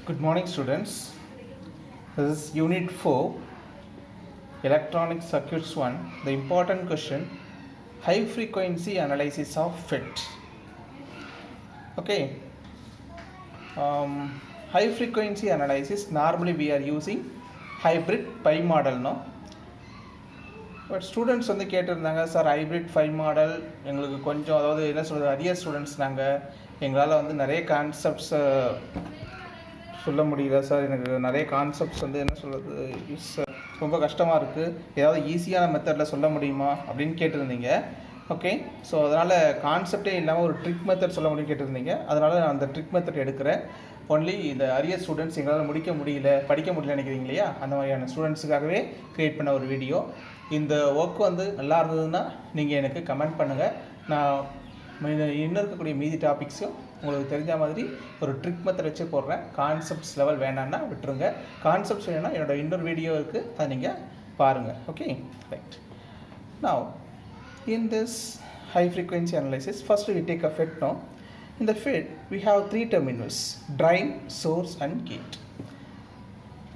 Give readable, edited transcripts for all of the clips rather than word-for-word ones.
Good morning, students. This is Unit 4, Electronic Circuits 1. The important question, high frequency analysis of FET. Okay. High frequency analysis, normally we are using hybrid pi model, no? But students வந்து கேட்டிருந்தாங்க, sir hybrid 5 model எங்களுக்கு கொஞ்சம், அதாவது என்ன சொல்கிறது, arrear students நாங்கள், எங்களால் வந்து நிறைய கான்செப்ட்ஸை சொல்ல முடியல சார், எனக்கு நிறைய கான்செப்ட்ஸ் வந்து என்ன சொல்கிறது ரொம்ப கஷ்டமாக இருக்குது, ஏதாவது ஈஸியான மெத்தடில் சொல்ல முடியுமா அப்படின்னு கேட்டிருந்தீங்க. ஓகே, ஸோ அதனால் கான்செப்டே இல்லாமல் ஒரு ட்ரிக் மெத்தட் சொல்ல முடியும் கேட்டிருந்தீங்க. அதனால் நான் அந்த ட்ரிக் மெத்தட் எடுக்கிறேன். ஒன்லி இந்த அரியர் ஸ்டூடெண்ட்ஸ் எங்களால் படிக்க முடியல நினைக்கிறீங்க இல்லையா, அந்த மாதிரியான ஸ்டூடெண்ட்ஸுக்காகவே க்ரியேட் பண்ண ஒரு வீடியோ. இந்த ஒர்க் வந்து நல்லா இருந்ததுன்னா நீங்கள் எனக்கு கமெண்ட் பண்ணுங்கள். நான் இன்னும் இருக்கக்கூடிய மீதி டாபிக்ஸும் உங்களுக்கு தெரிஞ்ச மாதிரி ஒரு ட்ரிக் மெத்தட் வச்சு போடுறேன். கான்செப்ட்ஸ் லெவல் வேணான்னா விட்டுருங்க, கான்செப்ட்ஸ் வேணும்னா என்னோடய இன்னொரு வீடியோ இருக்குது, அதை நீங்கள் பாருங்கள். Okay, right. Now in this high frequency analysis, first we take a FET now. In the FET we have three terminals: drain, source and gate.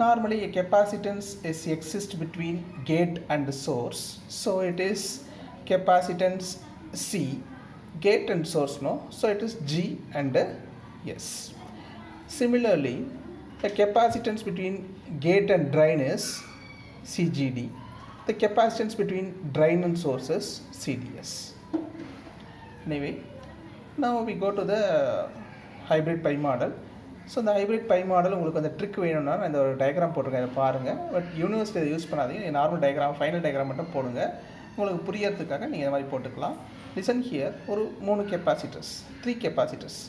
Normally a capacitance exists between gate and the source, so it is capacitance C. Gate and source, no, so it is G and S. Similarly, the capacitance between gate and drain is CGD. The capacitance between drain and source is CDS. Anyway, now we go to the hybrid pi model. So இந்த hybrid pi model உங்களுக்கு அந்த trick வேணும்னா நான் இந்த ஒரு diagram போட்டிருக்கேன், இதை பாருங்கள். பட் யூனிவர்சிட்டி யூஸ் பண்ணாதீங்க, நார்மல் டயக்ராம், ஃபைனல் டயக்ராம் மட்டும் போடுங்க. உங்களுக்கு புரியறதுக்காக நீங்கள் இந்த மாதிரி போட்டுக்கலாம். லிசன் ஹியர், ஒரு 3 கெப்பாசிட்டர்ஸ், 3 கெப்பாசிட்டர்ஸ்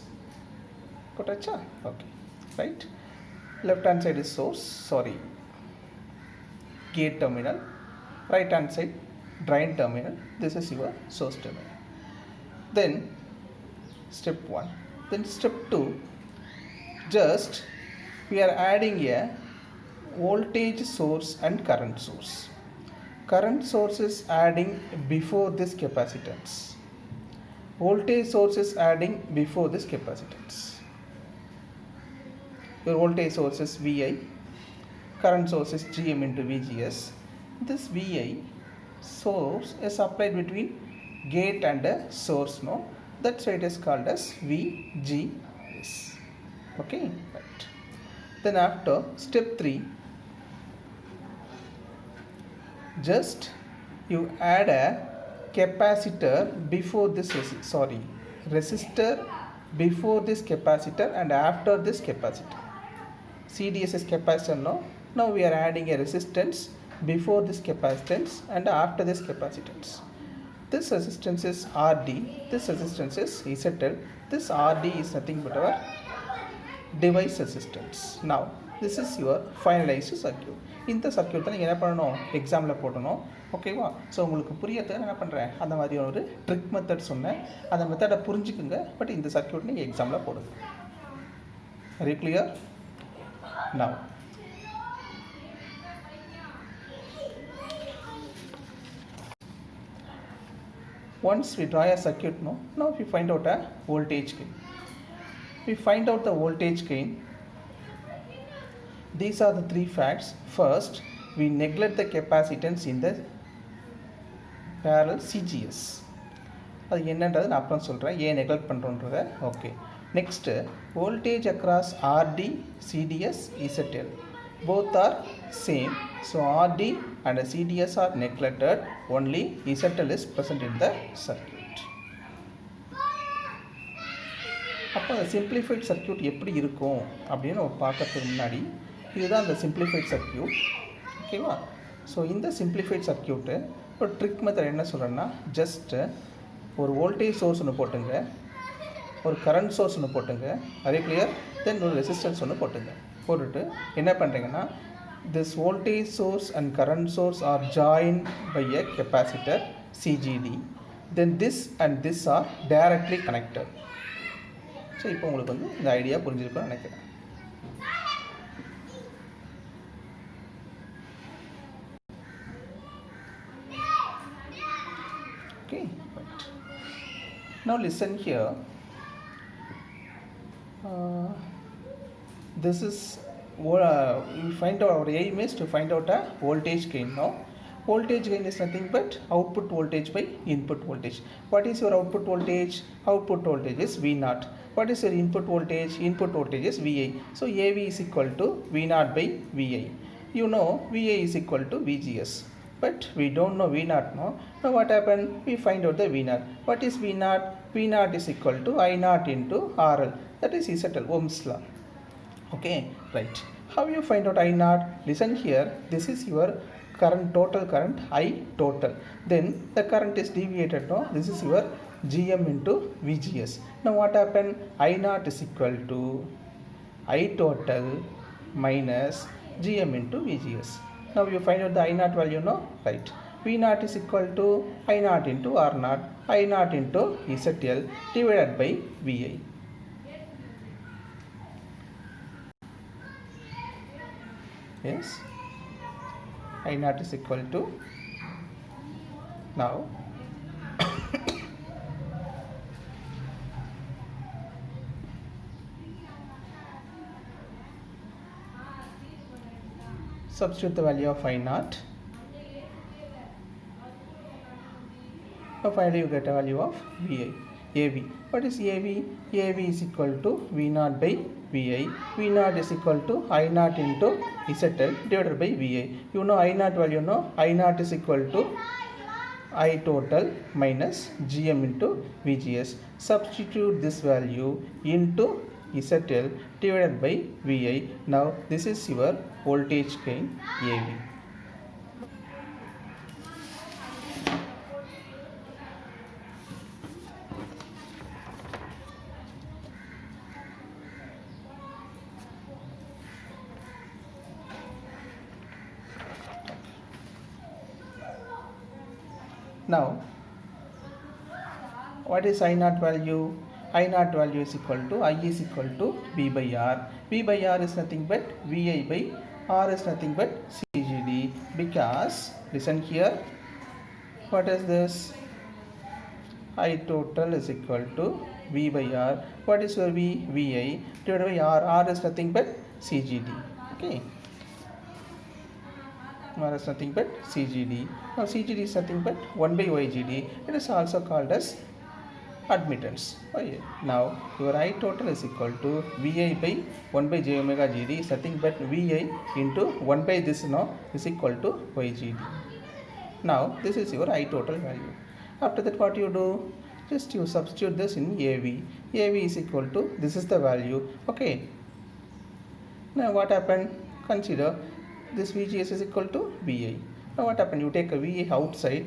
போட்டாச்சா? Okay, right. Left hand side is source, gate terminal. Right hand side drain terminal, this is your source terminal. Then step 1, then step 2, just we are adding a voltage source and current source. Current source is adding before this capacitance, voltage source is adding before this capacitance. Your voltage source is VI, current source is GM into VGS. This VI source is applied between gate and a source, no, that's why it is called as VGS. Okay, right. Then after step 3, just you add a capacitor before this resistor before this capacitor and after this capacitor. CDS is capacitor, no, now we are adding a resistance before this capacitance and after this capacitance. This resistance is RD, this resistance is ZL. This RD is nothing but our device resistance. Now this is your finalized circuit. இந்த circuit தான் நீங்கள் என்ன பண்ணணும், எக்ஸாமில் போடணும். ஓகேவா? So உங்களுக்கு புரியறதுக்கு என்ன பண்ணுறேன், அந்த மாதிரி ஒரு ட்ரிக் மெத்தட் சொன்னேன், அந்த மெத்தடை புரிஞ்சுக்குங்க. பட் இந்த சர்க்யூட் நீங்கள் எக்ஸாமில் போடுங்க. Very clear? Now once we draw a circuit, no, now we find out a voltage gain. We find out the voltage gain. These are the 3 facts. First, we neglect the capacitance in the parallel CGS. அது என்னன்றது நான் அப்புறம் சொல்கிறேன், ஏன் neglect பண்ணுறோன்றதை. Okay, next voltage across RD, CDS, ZL both are same, so RD and CDS are neglected, only ZL is present in the circuit. அப்போ அந்த simplified circuit எப்படி இருக்கும் அப்படின்னு பார்க்கறதுக்கு முன்னாடி, இதுதான் அந்த சிம்பிளிஃபைட் சர்க்யூட். ஓகேவா? ஸோ இந்த சிம்பிளிஃபைட் சர்க்யூட்டு ஒரு ட்ரிக் மெத்தட் என்ன சொல்கிறேன்னா, ஜஸ்ட்டு ஒரு வோல்டேஜ் சோர்ஸ் ஒன்று போட்டுங்க, ஒரு கரண்ட் சோர்ஸ் ஒன்று போட்டுங்க, வெரி கிளியர். தென் ஒரு ரெசிஸ்டன்ஸ் ஒன்று போட்டுங்க. போட்டுட்டு என்ன பண்ணுறீங்கன்னா, this voltage source and current source are joined by a capacitor CGD. Then this and this are directly connected. So இப்போ உங்களுக்கு வந்து இந்த ஐடியா புரிஞ்சிருக்கும்னு நினைக்கிறேன். Okay, right. Now listen here. this is we find out our aim is to find out a voltage gain. Now voltage gain is nothing but output voltage by input voltage. What is your output voltage? Output voltage is V naught. What is your input voltage? Input voltage is VI. So AV is equal to V naught by VI. You know VI is equal to VGS, but we don't know V naught. No. Now what happened? We find out the V naught. What is V naught? V naught is equal to I naught into RL. That is ZL, Ohm's law. Okay, right. How you find out I naught? Listen here. This is your current, total current, I total. Then the current is deviated. No, this is your GM into VGS. Now what happened? I naught is equal to I total minus GM into VGS. Now you find out the I naught value. No, right. V naught is equal to I naught into R naught, I naught into ZL divided by VI. Yes, I naught is equal to, now substitute the value of I naught. Now finally you get a value of VI. AV. What is AV? AV is equal to V naught by VI. V naught is equal to I naught into ZL divided by VI. You know I naught value, no? I naught is equal to I total minus GM into VGS. Substitute this value into ZL divided by VI. Now this is your voltage gain AV. Now, what is I naught value? I naught value is equal to, I is equal to V by R. V by R is nothing but VI by R is nothing but CGD, because, listen here, what is this? I total is equal to V by R. What is your V? VI divided by R. R is nothing but CGD. Okay. R is nothing but CGD. Now CGD is nothing but 1 by YGD. It is also called as admittance. Now your I total is equal to VI by 1 by J omega GD is nothing but VI into 1 by this now is equal to YGD. Now this is your I total value. After that what you do? Just you substitute this in AV. AV is equal to, this is the value. Okay. Now what happened? Consider this VGS is equal to VI. Now what happened? You take a VI outside,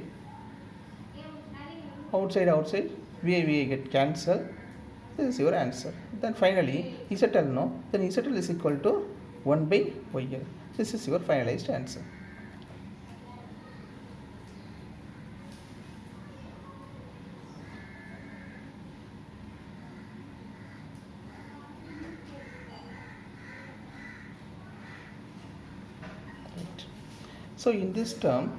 VI get cancelled. This is your answer. Then finally ZL, no? Then ZL is equal to 1 by YL. This is your finalized answer. So in this term,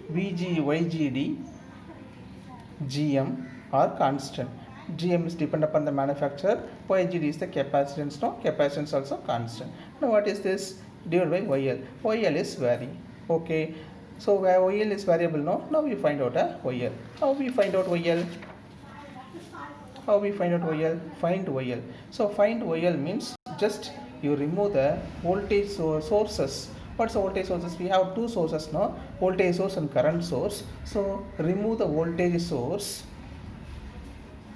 YGD, GM are constant. GM is depend upon the manufacturer. YGD is the capacitance. No, capacitance also constant. Now what is this? Divided by YL. YL is vary. Okay. So where YL is variable, no? Now we find out a YL. How we find out YL? Find YL. So find YL means just you remove the voltage sources. What's the voltage sources? We have two sources now, voltage source and current source. So remove the voltage source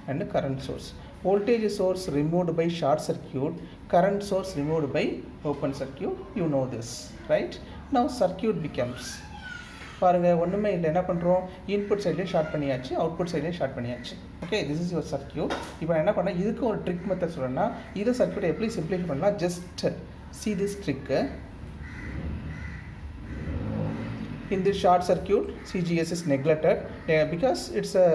and the current source. Voltage source removed by short circuit, current source removed by open circuit. You know this, right? Now circuit becomes, பாருங்க ஒண்ணுமே இல்லை, என்ன பண்றோம், input சைட்லயே short பண்ணியாச்சு, output சைட்லயே short பண்ணியாச்சு. Okay, this is your circuit. இப்போ என்ன பண்ணா, இதுக்கு ஒரு ட்ரிக் மெத்தட் சொல்றேன்னா, இந்த சர்க்யூட்டை எப்படி சிம்பிளிஃபை பண்ணலாம், just see this trick. In this short circuit, CGS is neglected because it's a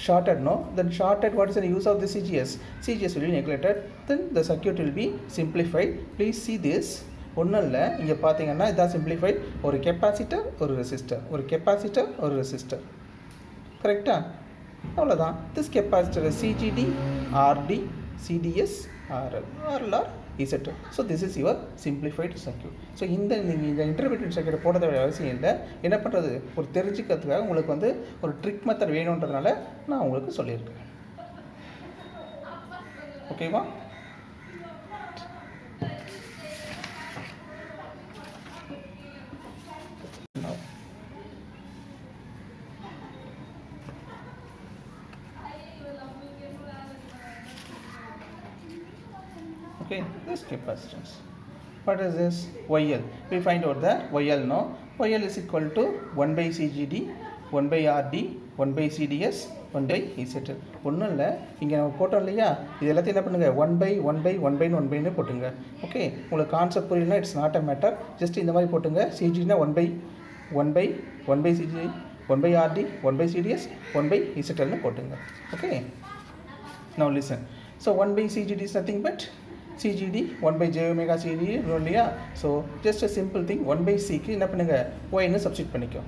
shorted, no? Then shorted, what is the use of the CGS? CGS will be neglected, then the circuit will be simplified. Please see this. ஒன்றும் இல்லை, இங்கே பார்த்தீங்கன்னா இதான் simplified. ஒரு capacitor, ஒரு resistor, ஒரு capacitor, ஒரு resistor. கரெக்டா? அவ்வளோதான். This capacitor CGD, RD, CDS, RL, RL or ZL. So this is your simplified circuit. So நீங்கள் இந்த இன்டர்மீடியட் சர்க்யூட் போட தேவைய அவசியம் இல்லை. என்ன பண்ணுறது, ஒரு தெரிஞ்சுக்கிறதுக்காக உங்களுக்கு வந்து ஒரு ட்ரிக் மெத்தட் வேணுன்றதுனால நான் உங்களுக்கு சொல்லியிருக்கேன். ஓகேவா? Okay, this capacitance. What is this? YL. We find out the YL now. YL is equal to 1 by CGD, 1 by RD, 1 by CDS, 1 by ZL. ஒன்றும் இல்லை, இங்கே நம்ம போட்டோம் இல்லையா, இது எல்லாத்தையும் என்ன பண்ணுங்கள், 1 by 1 by 1 by 1 by போட்டுங்க. ஓகே, உங்களுக்கு கான்செப்ட் புரியலனா it's not a matter. Just இந்த மாதிரி போட்டுங்க. CGDனா 1 by 1 by 1 by CGD, 1 by RD, 1 by CDS, 1 by ZL போட்டுங்க. Okay, now listen. So 1 by CGD is nothing but CGD 1 by j omega CGD இல்லையா. So just a simple thing, 1 by சிக்கு என்ன பண்ணுங்கள், ஒய்னு substitute பண்ணிக்கோ.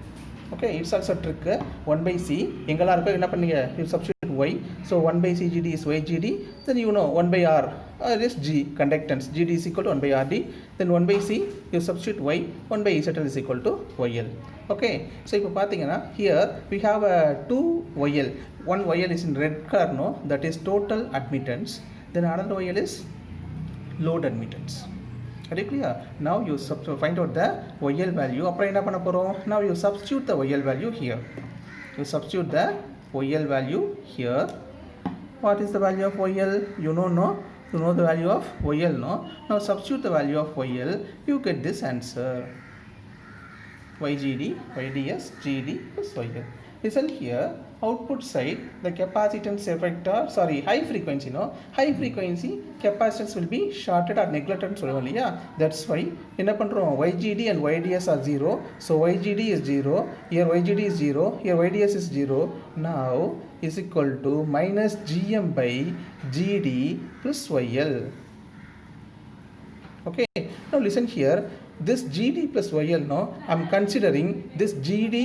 Okay, it's also trick. 1 by c எங்கெல்லாம் இருக்கோ என்ன பண்ணுங்க, you substitute y. So 1 by CGD is YGD, then you know 1 by R is G, conductance. GD is equal to 1 by RD, then 1 by C you substitute y, 1 by ZL is equal to YL. Okay, so இப்போ பார்த்தீங்கன்னா here we have a 2 YL. One YL is in red color, no, that is total admittance. Then another YL is load admittance. Are you clear? Now you find out the YL value. அப்புறம் என்ன பண்ண போகிறோம், now you substitute the YL value here. You substitute the YL value here. What is the value of YL? You know, no? You know the value of YL, no? Now substitute the value of YL, you get this answer. YGD, YDS, GD plus YL. Listen here, output side, the capacitance effector, high frequency, no? High frequency capacitance will be shorted or neglected. That's why என்ன பண்றோம், YGD and YDS are 0. So YGD is 0, here YGD is 0, here YDS is 0. Now is equal to minus GM by GD plus YL. Okay, now listen here, this GD plus YL, no, I'm considering this GD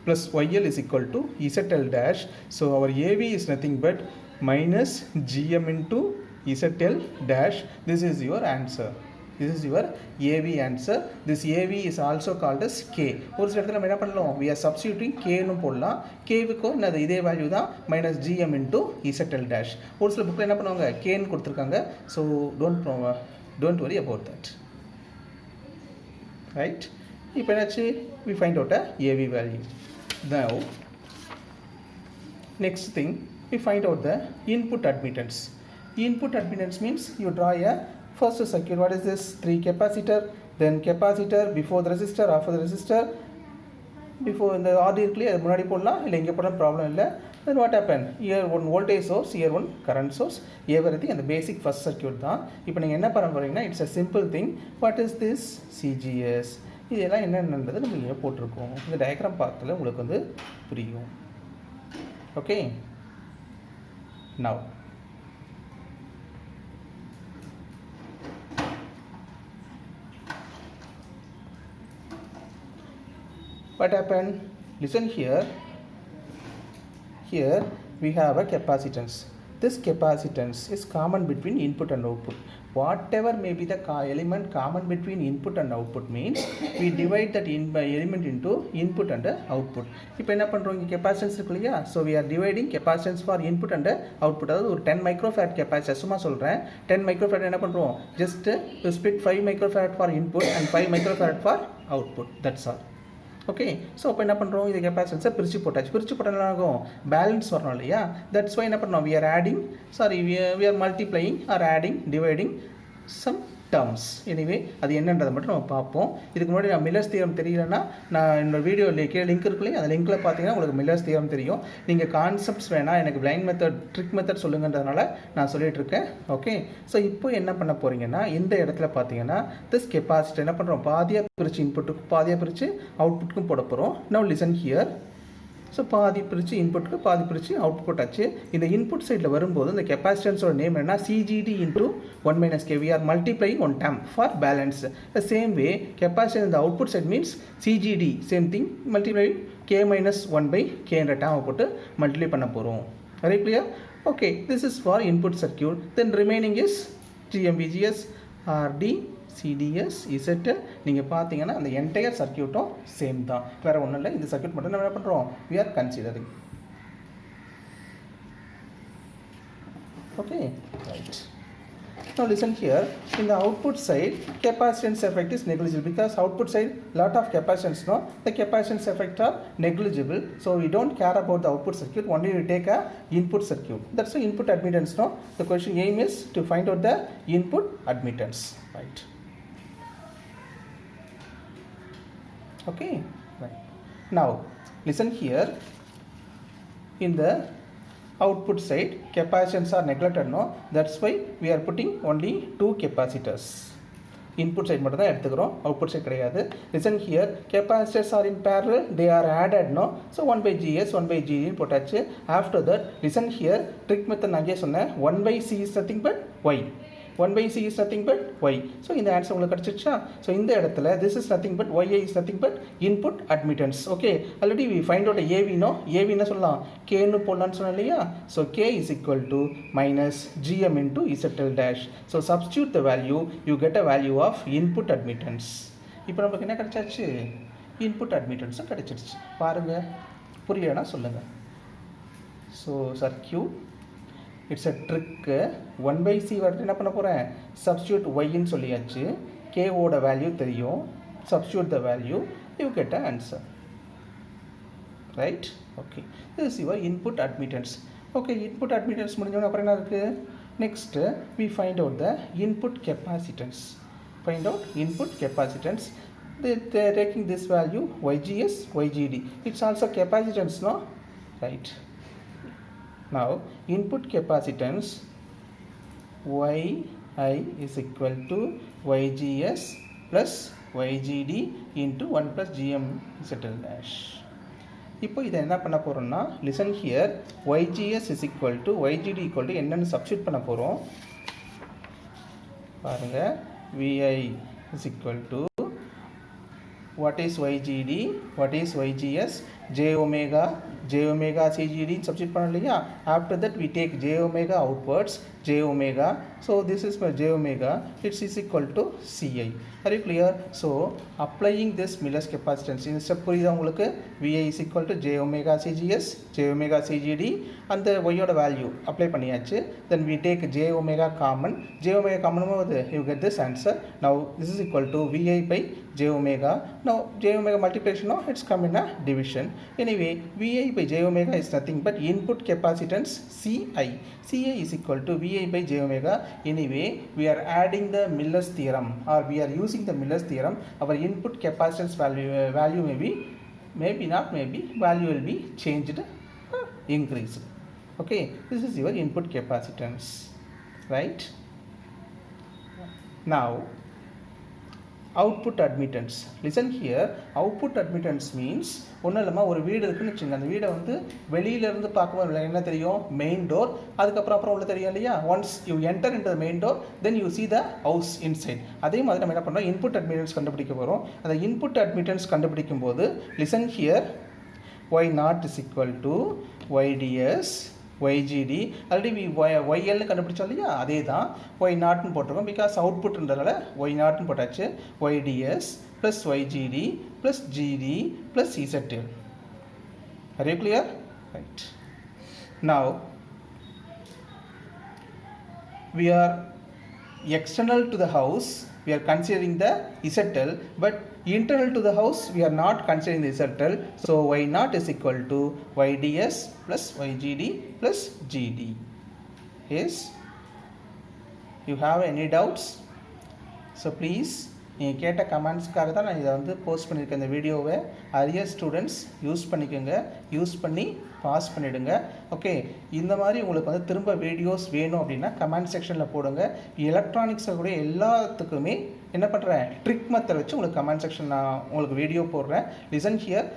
plus YL is equal to ZL dash. So our AV is nothing but minus GM into ZL dash. This is your answer. This is your AV answer. This AV is also called as K. ஒரு சில இடத்துல நம்ம என்ன பண்ணலாம், we are substituting K னு போடலாம். K வுக்கு என்னது இதே வேல்யூ தான், minus GM into ZL dash. ஒரு சில புக்கில் என்ன பண்ணுவாங்க, K னு கொடுத்துருக்காங்க. So don't worry about that. Right? இப்போ என்னாச்சு, we find out a AV value. Now next thing, we find out the input admittance. Input admittance means you draw a first circuit. What is this? 3 capacitor, then capacitor, before the resistor, after the resistor, before இந்த RD இருக்குல்லையே அது முன்னாடி போடலாம், இல்லை இங்கே போடலாம், problem இல்லை. Then what happened, here one voltage source, here one current source, everything அந்த basic first circuit தான். இப்போ நீங்கள் என்ன பண்ண போகிறீங்கன்னா, it's a simple thing. What is this? CGS. இதெல்லாம் என்னென்னது நம்ம இங்கே போட்டிருக்கோம். இந்த டயக்ராம் பார்க்கல உங்களுக்கு வந்து புரியும். Okay, now what happened, listen here. Here we have a capacitance. This capacitance is common between input and output. Whatever may be the element common between input and output means we divide that element into input and output. இப்போ என்ன பண்ணுறோம், இங்கே capacitance இருக்கு இல்லையா, so we are dividing capacitance for input and output. அதாவது ஒரு 10 microfarad capacitance, சும்மா சொல்கிறேன், 10 microfarad என்ன பண்ணுறோம், just to split 5 microfarad for input and 5 microfarad for output. That's all. Okay, so அப்போ என்ன பண்ணுறோம், இது கெப்பாசிட்டன்ஸை பிரித்து போட்டால் என்ன ஆகும், பேலன்ஸ் வரணும் இல்லையா. தட்ஸ் வை என்ன பண்ணோம், we are multiplying or adding, dividing some terms. Anyway அது என்னன்றதை மட்டும் நம்ம பார்ப்போம். இதுக்கு முன்னாடி நான் மில்லர்ஸ் தியரம் தெரியலன்னா, நான் என்னோட வீடியோவில் கீழே லிங்க் இருக்குல்லையே, அந்த லிங்க்கில் பார்த்தீங்கன்னா உங்களுக்கு மில்லர்ஸ் தியரம் தெரியும். நீங்கள் கான்செப்ட்ஸ் வேணால் எனக்கு பிளைண்ட் மெத்தட், ட்ரிக் மெத்தட் சொல்லுங்கன்றதுனால நான் சொல்லிகிட்ருக்கேன். ஓகே, ஸோ இப்போ என்ன பண்ண போகிறீங்கன்னா, இந்த இடத்துல பார்த்தீங்கன்னா திஸ் கெப்பாசிட்டி என்ன பண்ணுறோம், பாதியாக பிரித்து இன்புட்டுக்கும் பாதியாக பிரித்து அவுட்புட்டுக்கும் போட போகிறோம். நவ் லிசன் ஹியர், ஸோ பாதி பிரித்து இன்புட்டுக்கு பாதி பிரித்து அவுட்புட் ஆச்சு. இந்த இன்புட் சைடில் வரும்போது இந்த கெப்பாசிட்டன்ஸோட நேம் என்ன, CGD into 1 minus K. We are multiplying one term for balance. The same way capacitance இந்த output side means CGD same thing multiply K minus 1 by கேன்ற டேமை போட்டு மல்டிப்ளை பண்ண போகிறோம். Very clear? Okay, this is for input circuit. Then remaining is GMVGS RD CDS ZL. நீங்கள் பார்த்தீங்கன்னா அந்த entire சர்க்கியூட்டும் same தான், வேறு ஒன்றும் இல்லை. இந்த சர்க்கியூட் மட்டும் நம்ம என்ன பண்ணுறோம், we are considering. Okay, right. Now listen here, in the output side capacitance effect is negligible because output side lot of capacitance, no, the capacitance effect are negligible, so we don't care about the output circuit, only we take a input circuit. That's the input admittance, no. The question aim is to find out the input admittance, right? Okay, right. Now listen here, in the output side capacitance are neglected, no, that's why we are putting only 2 capacitors. Input side மட்டும் தான் எடுத்துக்கிறோம், output side கிடையாது. Listen here, capacitors are in parallel, they are added, no, so 1 by GS 1 by GD போட்டாச்சு. After that listen here, trick method நான் அங்கே சொன்னேன், 1 by C is nothing but Y, 1 by C is nothing but Y. So இந்த answer உங்களுக்கு கிடச்சிருச்சா? So இந்த இடத்துல this is nothing but YA is nothing but input admittance. Okay, already we find out AV, no, AV என்ன சொல்லலாம், Kன்னு போடலான்னு சொன்னோம் இல்லையா? So K is equal to minus GM into ZL dash. So substitute the value, you get a value of input admittance. இப்போ நமக்கு என்ன கிடச்சாச்சு, input admittance கிடச்சிருச்சு. பாருங்கள், புரியலைன்னா சொல்லுங்கள். So circuit, it's a trick. 1 by C வரது என்ன பண்ண போகிறேன், சப்ஸ்டியூட் ஒய்ன்னு சொல்லியாச்சு. கேவோட வேல்யூ தெரியும், substitute the value, you get a answer, right? Okay, this is your input admittance. Okay, input admittance முடிஞ்சோன்னு அப்புறம் என்ன இருக்குது, next we find out the input capacitance. Find out input capacitance. They are taking this value YGS YGD, it's also capacitance, no, right? Now input capacitance YI is equal to YGS plus YGD into 1 plus GM ZL dash. இப்போ இதை என்ன பண்ண போகிறோம்னா, listen here, YGS is equal to YGD equal to என்னன்னு substitute பண்ண போகிறோம். பாருங்கள், VI is equal to what is YGD, what is YGS, j omega CGD substitute பண்ணோம் இல்லையா? After that we take j omega outwards, j omega, so this is for j omega, it's is equal to Ci. Are you clear? So applying this Miller's capacitance, இந்த step புரியுதா உங்களுக்கு? Vi is equal to j omega CGS, j omega CGD, அந்த y ஓட value apply பண்ணியாச்சு. Then we take j omega common, j omega common போது you get this answer. Now this is equal to Vi by j omega. Now j omega multiplication, no, it's come in a division. Anyway, Vi by j omega is nothing but input capacitance Ci. Ci is equal to Vi by j omega. Anyway, we are adding the Miller's theorem, or we are using the Miller's theorem. Our input capacitance value maybe not, maybe value will be changed, increased. Okay, this is your input capacitance, right? Now output admittance. Listen here, output admittance means ஒன்றும் இல்லாமல் ஒரு வீடு இருக்குன்னு வச்சுங்க, அந்த வீடை வந்து வெளியிலேருந்து பார்க்கும்போது என்ன தெரியும், மெயின் டோர், அதுக்கப்புறம் உள்ள தெரியும் இல்லையா? Once you enter in the main door, then you see the house inside. அதே மாதிரி நம்ம என்ன பண்ணுறோம், இன்புட் அட்மிட்டன்ஸ் கண்டுபிடிக்க போகிறோம். அந்த இன்புட் அட்மிட்டன்ஸ் கண்டுபிடிக்கும் போது listen here, y not is equal to YDS YGD, already YL கண்டுபிடிச்சோம் இல்லையா? அதே தான் Y நாட்னு போட்டிருக்கோம், பிகாஸ் அவுட்புட்ன்றதால Y நாட்னு போட்டாச்சு. YDS plus YGD plus GD plus ZL. Are you clear? Right. Now we are external to the house, we are considering the ZL, but internal to the house we are not considering the ZL. So Y naught is equal to YDS plus YGD plus GD. Yes, you have any doubts? So please நீங்கள் கேட்ட கமெண்ட்ஸ்க்காக தான் நான் இதை வந்து post பண்ணியிருக்கேன். இந்த வீடியோவை arrear students use பண்ணிக்கோங்க, யூஸ் பண்ணி பாஸ் பண்ணிவிடுங்க. ஓகே, இந்த மாதிரி உங்களுக்கு வந்து திரும்ப வீடியோஸ் வேணும் அப்படின்னா கமெண்ட் செக்ஷனில் போடுங்க. எலக்ட்ரானிக்ஸில் கூட எல்லாத்துக்குமே என்ன பண்ணுறேன், ட்ரிக் மெத்தட் வச்சு உங்களுக்கு கமெண்ட் செக்ஷன் நான் உங்களுக்கு வீடியோ போடுறேன். லிசன் ஹியர்,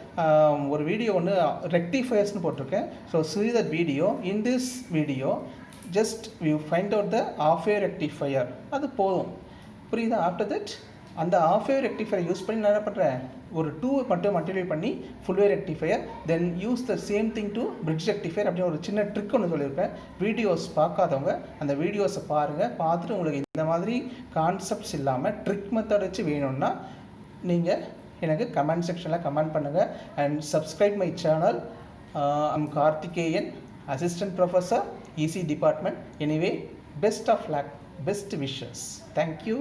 ஒரு வீடியோ ஒன்று ரெக்டிஃபயர்ஸ்னு போட்டிருக்கேன். So see that video. In this video just we find out the half wave rectifier. அது போதும், புரியுதா? ஆஃப்டர் தட் அந்த ஆஃப் வேவ் ரெக்டிஃபையர் யூஸ் பண்ணி நான் என்ன பண்ணுறேன், ஒரு 2 மட்டும் மல்டிப்ளை பண்ணி full wave rectifier, then use the same thing to bridge rectifier அப்படின்னு ஒரு சின்ன ட்ரிக் ஒன்று சொல்லியிருக்கேன். வீடியோஸ் பார்க்காதவங்க அந்த வீடியோஸை பாருங்கள். பார்த்துட்டு உங்களுக்கு இந்த மாதிரி கான்செப்ட்ஸ் இல்லாமல் ட்ரிக் மெத்தட் வச்சு வேணும்னா நீங்கள் எனக்கு கமெண்ட் செக்ஷனில் கமெண்ட் பண்ணுங்கள். And subscribe my channel. I'm Karthikeyan, assistant professor, EC department. Anyway, best of luck, best wishes. Thank you.